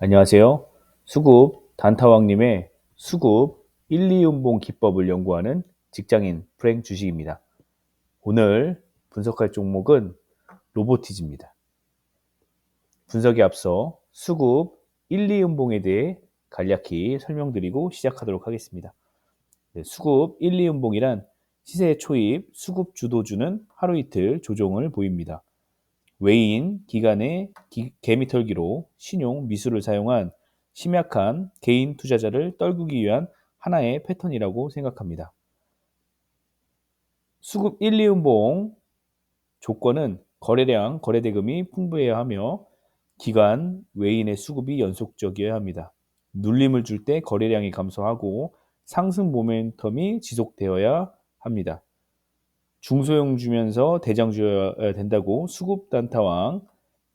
안녕하세요. 수급 단타왕님의 수급 1, 2음봉 기법을 연구하는 직장인 프랭 주식입니다. 오늘 분석할 종목은 로보티즈입니다. 분석에 앞서 수급 1, 2음봉에 대해 간략히 설명드리고 시작하도록 하겠습니다. 수급 1, 2음봉이란 시세 초입, 수급 주도주는 하루 이틀 조정을 보입니다. 외인 기간의 개미털기로 신용 미수를 사용한 심약한 개인 투자자를 떨구기 위한 하나의 패턴이라고 생각합니다. 수급 1, 2음봉 조건은 거래량, 거래대금이 풍부해야 하며 기간 외인의 수급이 연속적이어야 합니다. 눌림을 줄 때 거래량이 감소하고 상승 모멘텀이 지속되어야 합니다. 중소형 주면서 대장 주여야 된다고 수급 단타왕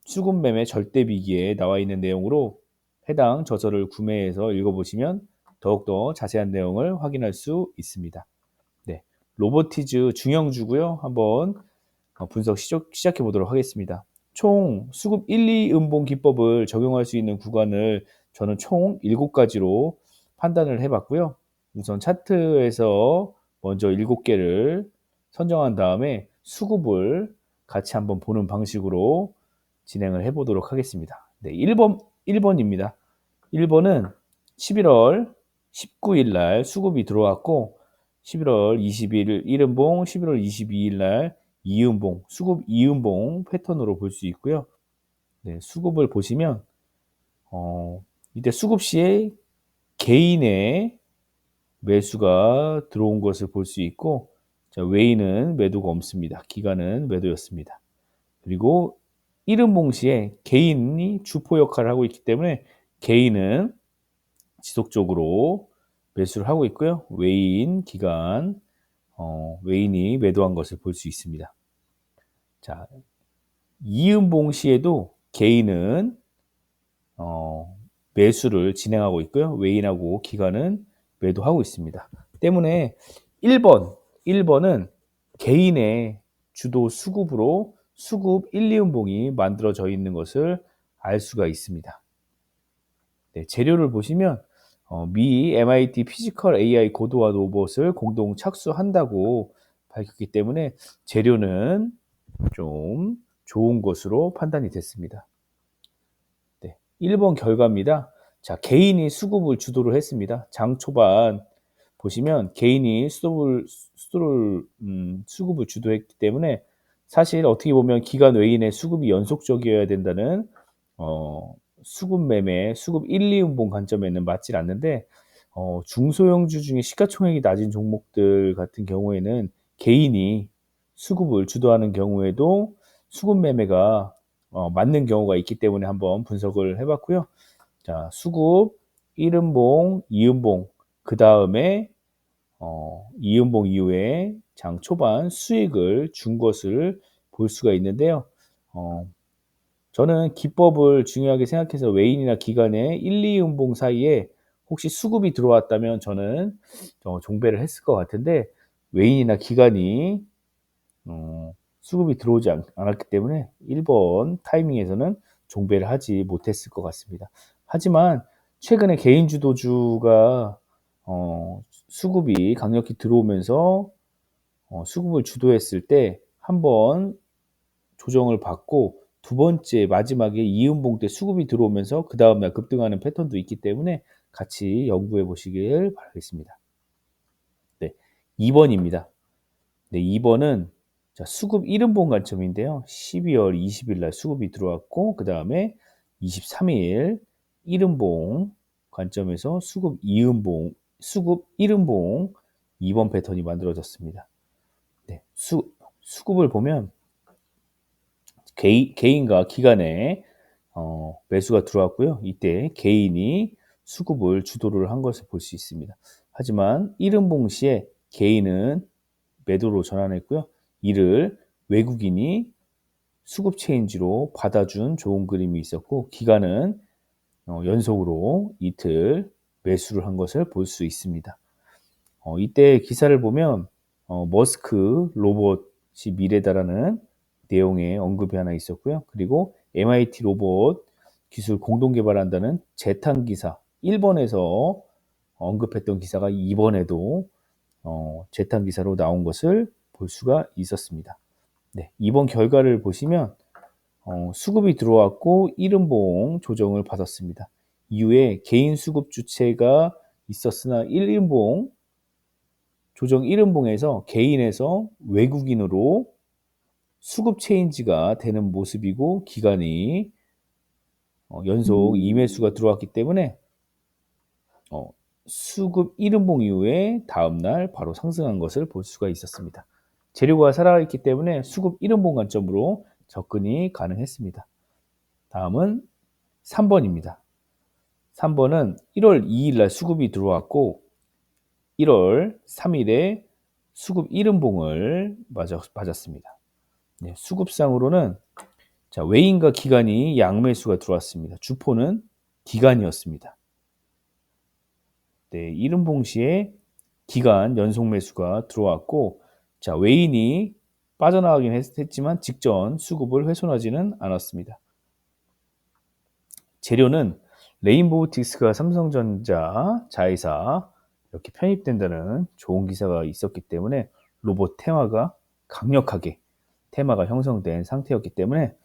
수급 매매 절대 비기에 나와 있는 내용으로 해당 저서를 구매해서 읽어보시면 더욱더 자세한 내용을 확인할 수 있습니다. 네, 로보티즈 중형주고요. 한번 분석 시작해 보도록 하겠습니다. 총 수급 1, 2음봉 기법을 적용할 수 있는 구간을 저는 총 7가지로 판단을 해봤고요. 우선 차트에서 먼저 7개를 선정한 다음에 수급을 같이 한번 보는 방식으로 진행을 해보도록 하겠습니다. 네, 1번입니다. 1번은 11월 19일 날 수급이 들어왔고 11월 20일 1음봉, 11월 22일 날 2음봉, 수급 2음봉 패턴으로 볼 수 있고요. 네, 수급을 보시면 이때 수급 시에 개인의 매수가 들어온 것을 볼 수 있고 자, 외인은 매도가 없습니다. 기간은 매도였습니다. 그리고 1음봉 시에 개인이 주포 역할을 하고 있기 때문에 개인은 지속적으로 매수를 하고 있고요. 외인 기간 외인이 매도한 것을 볼 수 있습니다. 자, 이음봉 시에도 개인은 매수를 진행하고 있고요. 외인하고 기관은 매도하고 있습니다. 때문에 1번은 개인의 주도 수급으로 수급 1, 2음봉이 만들어져 있는 것을 알 수가 있습니다. 네, 재료를 보시면 미 MIT 피지컬 AI 고도화 로봇을 공동 착수한다고 밝혔기 때문에 재료는 좀 좋은 것으로 판단이 됐습니다. 네, 1번 결과입니다. 자, 개인이 수급을 주도를 했습니다. 장 초반 보시면 개인이 수급을 주도했기 때문에 사실 어떻게 보면 기간 외인의 수급이 연속적이어야 된다는 수급 매매, 수급 1, 2음봉 관점에는 맞질 않는데 중소형주 중에 시가총액이 낮은 종목들 같은 경우에는 개인이 수급을 주도하는 경우에도 수급 매매가 맞는 경우가 있기 때문에 한번 분석을 해봤고요. 자, 수급 1음봉, 2음봉, 그 다음에 2음봉 이후에 장 초반 수익을 준 것을 볼 수가 있는데요. 저는 기법을 중요하게 생각해서 외인이나 기관의 1, 2음봉 사이에 혹시 수급이 들어왔다면 저는 종배를 했을 것 같은데 외인이나 기관이 수급이 들어오지 않았기 때문에 1번 타이밍에서는 종배를 하지 못했을 것 같습니다. 하지만 최근에 개인 주도주가 수급이 강력히 들어오면서 수급을 주도했을 때 한번 조정을 받고 두 번째 마지막에 이음봉 때 수급이 들어오면서 그 다음날 급등하는 패턴도 있기 때문에 같이 연구해 보시길 바라겠습니다. 네, 2번입니다. 네, 2번은 자, 수급 1음봉 관점인데요. 12월 20일 날 수급이 들어왔고 그 다음에 23일 1음봉 관점에서 수급 2음봉, 수급 1음봉 2번 패턴이 만들어졌습니다. 네, 수급을 보면 개인과 기간에 매수가 들어왔고요. 이때 개인이 수급을 주도를 한 것을 볼 수 있습니다. 하지만 1음봉 시에 개인은 매도로 전환했고요. 이를 외국인이 수급 체인지로 받아준 좋은 그림이 있었고 기간은 연속으로 이틀 매수를 한 것을 볼 수 있습니다. 이때 기사를 보면 머스크 로봇이 미래다라는 내용의 언급이 하나 있었고요. 그리고 MIT 로봇 기술 공동 개발한다는 재탄 기사 1번에서 언급했던 기사가 2번에도 재탄 기사로 나온 것을 볼 수가 있었습니다. 네, 이번 결과를 보시면 수급이 들어왔고 1인봉 조정을 받았습니다. 이후에 개인 수급 주체가 있었으나 1인봉 조정 1인봉에서 개인에서 외국인으로 수급 체인지가 되는 모습이고 기간이 연속 2매수가 들어왔기 때문에 수급 1인봉 이후에 다음날 바로 상승한 것을 볼 수가 있었습니다. 재료가 살아있기 때문에 수급 1인봉 관점으로 접근이 가능했습니다. 다음은 3번입니다. 3번은 1월 2일 날 수급이 들어왔고 1월 3일에 수급 1인봉을 맞았습니다. 네, 수급상으로는 자, 외인과 기관이 양매수가 들어왔습니다. 주포는 기관이었습니다. 네, 1인봉 시에 기관 연속 매수가 들어왔고 자, 외인이 빠져나가긴 했지만 직전 수급을 훼손하지는 않았습니다. 재료는 레인보우틱스가 삼성전자 자회사 이렇게 편입된다는 좋은 기사가 있었기 때문에 로봇 테마가 강력하게 테마가 형성된 상태였기 때문에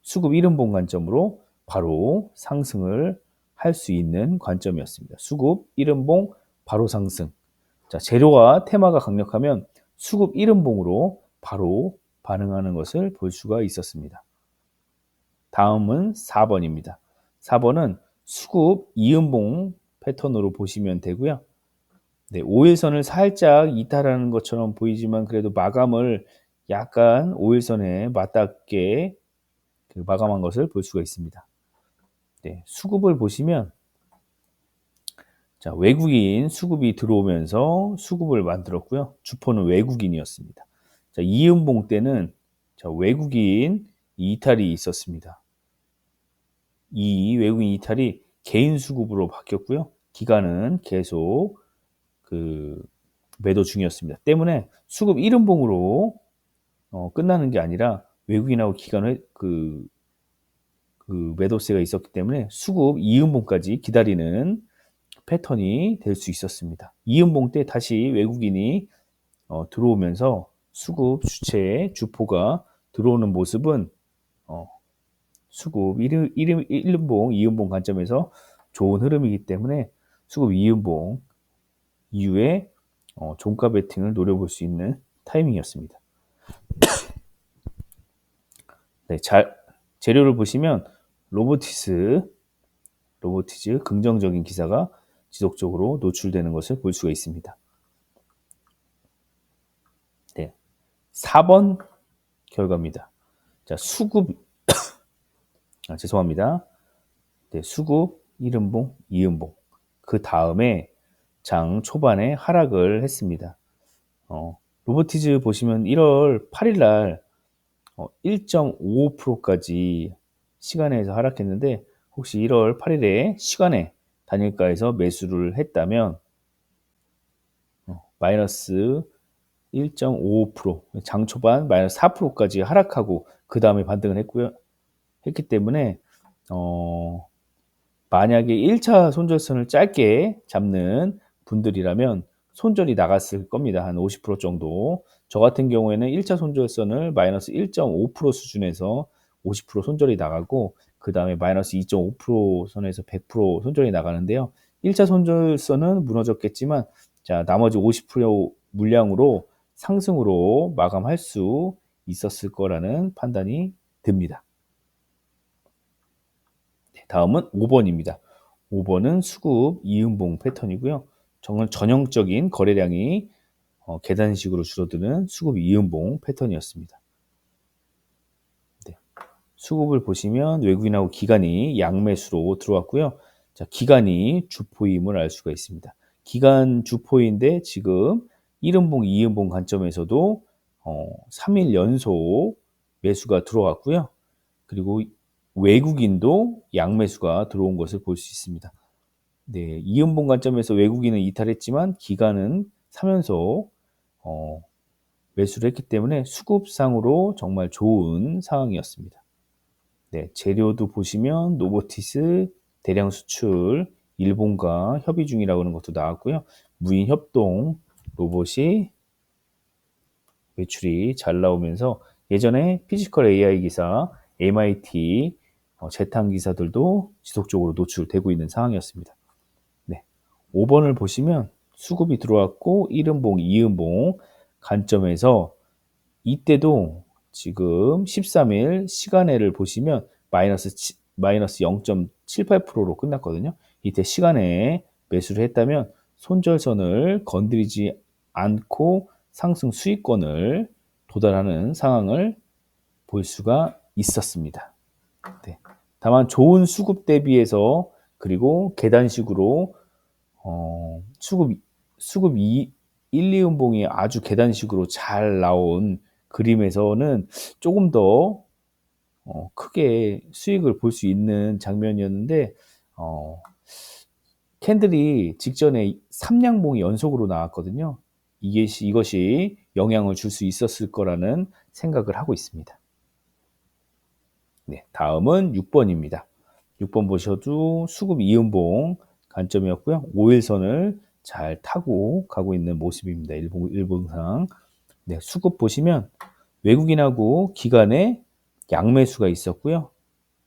수급 1인봉 관점으로 바로 상승을 할 수 있는 관점이었습니다. 수급 1인봉 바로 상승. 자, 재료와 테마가 강력하면 수급 1인봉으로 바로 반응하는 것을 볼 수가 있었습니다. 다음은 4번입니다. 4번은 수급 2인봉 패턴으로 보시면 되고요. 네, 5일선을 살짝 이탈하는 것처럼 보이지만 그래도 마감을 약간 5일선에 맞닿게 마감한 것을 볼 수가 있습니다. 네, 수급을 보시면 자, 외국인 수급이 들어오면서 수급을 만들었고요. 주포는 외국인이었습니다. 자, 이은봉 때는 자, 외국인 이탈이 있었습니다. 이 외국인 이탈이 개인 수급으로 바뀌었고요. 기간은 계속 매도 중이었습니다. 때문에 수급 1인봉으로 끝나는 게 아니라 외국인하고 기간의 매도세가 있었기 때문에 수급 2인봉까지 기다리는 패턴이 될 수 있었습니다. 2인봉 때 다시 외국인이 들어오면서 수급 주체의 주포가 들어오는 모습은 수급 1인봉, 2인봉 관점에서 좋은 흐름이기 때문에 수급 2인봉 이후에 종가 베팅을 노려볼 수 있는 타이밍이었습니다. 네, 재료를 보시면 로보티즈 긍정적인 기사가 지속적으로 노출되는 것을 볼 수가 있습니다. 네, 4번 결과입니다. 자, 수급 죄송합니다. 네, 수급 1인봉, 2인봉. 그 다음에 장 초반에 하락을 했습니다. 로보티즈 보시면 1월 8일 날 1.55%까지 시간에서 하락했는데 혹시 1월 8일에 시간에 단일가에서 매수를 했다면 마이너스 1.55%, 장 초반 마이너스 4%까지 하락하고 그 다음에 반등을 했기 때문에 만약에 1차 손절선을 짧게 잡는 분들이라면 손절이 나갔을 겁니다. 한 50% 정도. 저 같은 경우에는 1차 손절선을 마이너스 1.5% 수준에서 50% 손절이 나가고 그 다음에 마이너스 2.5% 선에서 100% 손절이 나가는데요. 1차 손절선은 무너졌겠지만 자, 나머지 50% 물량으로 상승으로 마감할 수 있었을 거라는 판단이 듭니다. 다음은 5번입니다. 5번은 수급 이음봉 패턴이고요. 정말 전형적인 거래량이 계단식으로 줄어드는 수급 이음봉 패턴이었습니다. 네. 수급을 보시면 외국인하고 기관이 양매수로 들어왔고요. 자, 기관이 주포임을 알 수가 있습니다. 기관 주포인데 지금 1인봉, 2인봉 관점에서도 3일 연속 매수가 들어왔고요. 그리고 외국인도 양매수가 들어온 것을 볼 수 있습니다. 네, 이연봉 관점에서 외국인은 이탈했지만 기관은 사면서 매수를 했기 때문에 수급상으로 정말 좋은 상황이었습니다. 네, 재료도 보시면 노보티스 대량 수출 일본과 협의 중이라고 하는 것도 나왔고요. 무인 협동 로봇이 매출이 잘 나오면서 예전에 피지컬 AI 기사, MIT 재탕 기사들도 지속적으로 노출되고 있는 상황이었습니다. 네, 5번을 보시면 수급이 들어왔고 1음봉, 2음봉 관점에서 이때도 지금 13일 시간애를 보시면 마이너스 0.78%로 끝났거든요. 이때 시간에 매수를 했다면 손절선을 건드리지 않고 상승 수익권을 도달하는 상황을 볼 수가 있었습니다. 네. 다만 좋은 수급 대비해서 그리고 계단식으로 수급 1, 2음봉이 아주 계단식으로 잘 나온 그림에서는 조금 더 크게 수익을 볼 수 있는 장면이었는데 캔들이 직전에 3양봉이 연속으로 나왔거든요. 이것이 영향을 줄 수 있었을 거라는 생각을 하고 있습니다. 네, 다음은 6번입니다. 6번 보셔도 수급 2음봉 관점이었고요. 5일선을 잘 타고 가고 있는 모습입니다. 일봉상. 네, 수급 보시면 외국인하고 기관의 양매수가 있었고요.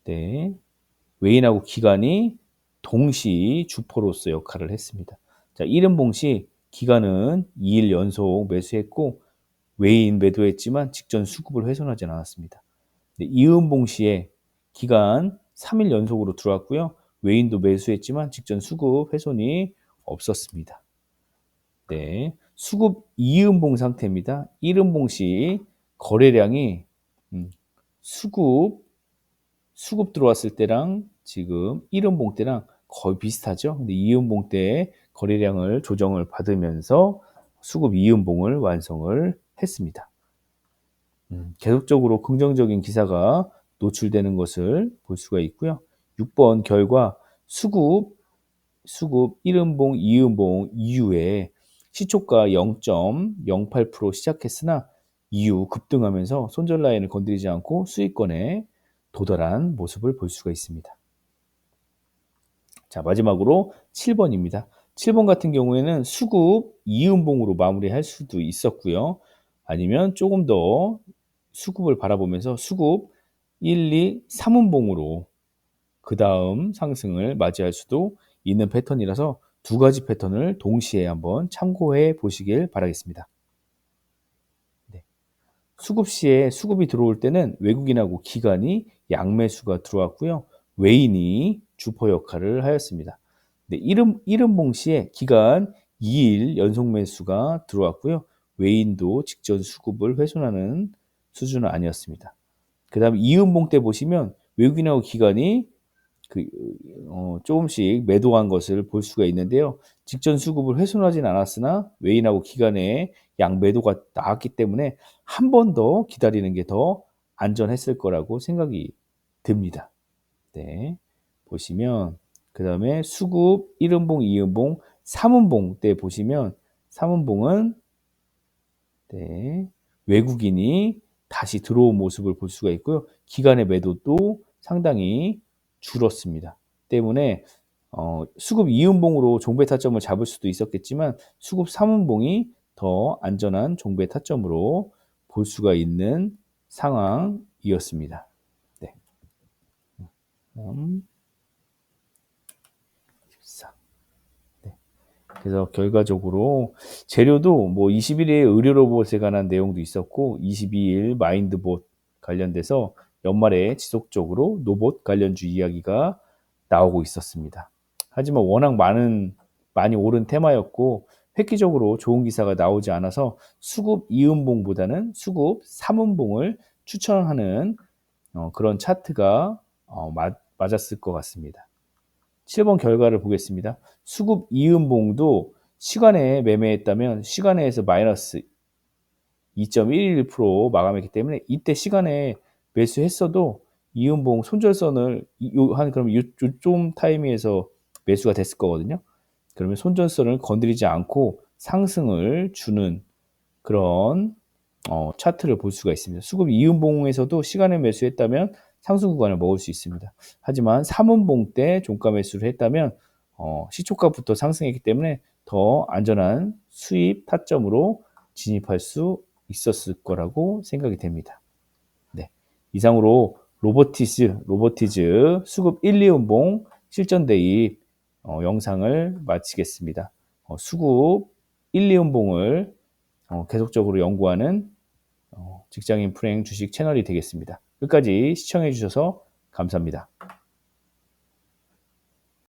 네, 외인하고 기관이 동시 주포로서 역할을 했습니다. 자, 1음봉 시 기관은 2일 연속 매수했고 외인 매도했지만 직전 수급을 훼손하지 않았습니다. 네, 2음봉 시에 기관 3일 연속으로 들어왔고요. 외인도 매수했지만 직전 수급 훼손이 없었습니다. 네, 수급 2음봉 상태입니다. 1음봉 시 거래량이 수급 들어왔을 때랑 지금 1음봉 때랑 거의 비슷하죠. 근데 2음봉 때 거래량을 조정을 받으면서 수급 2음봉을 완성을 했습니다. 계속적으로 긍정적인 기사가 노출되는 것을 볼 수가 있고요. 6번 결과 수급 1음봉, 2음봉 이후에 시초가 0.08% 시작했으나 이후 급등하면서 손절 라인을 건드리지 않고 수익권에 도달한 모습을 볼 수가 있습니다. 자, 마지막으로 7번입니다. 7번 같은 경우에는 수급 2음봉으로 마무리할 수도 있었고요. 아니면 조금 더 수급을 바라보면서 수급 1, 2, 3음봉으로 그 다음 상승을 맞이할 수도 있는 패턴이라서 두 가지 패턴을 동시에 한번 참고해 보시길 바라겠습니다. 네. 수급 시에 수급이 들어올 때는 외국인하고 기관이 양매수가 들어왔고요. 외인이 주포 역할을 하였습니다. 네, 1음봉 시에 기관 2일 연속 매수가 들어왔고요. 외인도 직전 수급을 훼손하는 수준은 아니었습니다. 그 다음에 2음봉 때 보시면 외국인하고 기관이 조금씩 매도한 것을 볼 수가 있는데요. 직전 수급을 훼손하진 않았으나 외인하고 기관의 양매도가 나왔기 때문에 한 번 더 기다리는 게 더 안전했을 거라고 생각이 듭니다. 네, 보시면 그 다음에 수급 1음봉, 2음봉, 3음봉 때 보시면 3음봉은 네, 외국인이 다시 들어온 모습을 볼 수가 있고요. 기관의 매도도 상당히 줄었습니다. 때문에 수급 2음봉으로 종배 타점을 잡을 수도 있었겠지만 수급 3음봉이 더 안전한 종배 타점으로 볼 수가 있는 상황이었습니다. 네. 14. 네. 그래서 결과적으로 재료도 뭐 21일 의료 로봇에 관한 내용도 있었고 22일 마인드봇 관련돼서 연말에 지속적으로 로봇 관련주 이야기가 나오고 있었습니다. 하지만 워낙 많이 오른 테마였고 획기적으로 좋은 기사가 나오지 않아서 수급 2음봉보다는 수급 3음봉을 추천하는 그런 차트가 맞았을 것 같습니다. 7번 결과를 보겠습니다. 수급 2음봉도 시간에 매매했다면 시간에서 마이너스 2.11% 마감했기 때문에 이때 시간에 매수했어도 이음봉 손절선을 그럼 요점 타이밍에서 매수가 됐을 거거든요. 그러면 손절선을 건드리지 않고 상승을 주는 그런 차트를 볼 수가 있습니다. 수급 이음봉에서도 시간에 매수했다면 상승 구간을 먹을 수 있습니다. 하지만 3분봉 때 종가 매수를 했다면 시초가부터 상승했기 때문에 더 안전한 수입 타점으로 진입할 수 있었을 거라고 생각이 됩니다. 네. 이상으로 로보티즈 수급 1, 2분봉 실전 대입 영상을 마치겠습니다. 수급 1, 2분봉을 계속적으로 연구하는 직장인 불행 주식 채널이 되겠습니다. 끝까지 시청해 주셔서 감사합니다.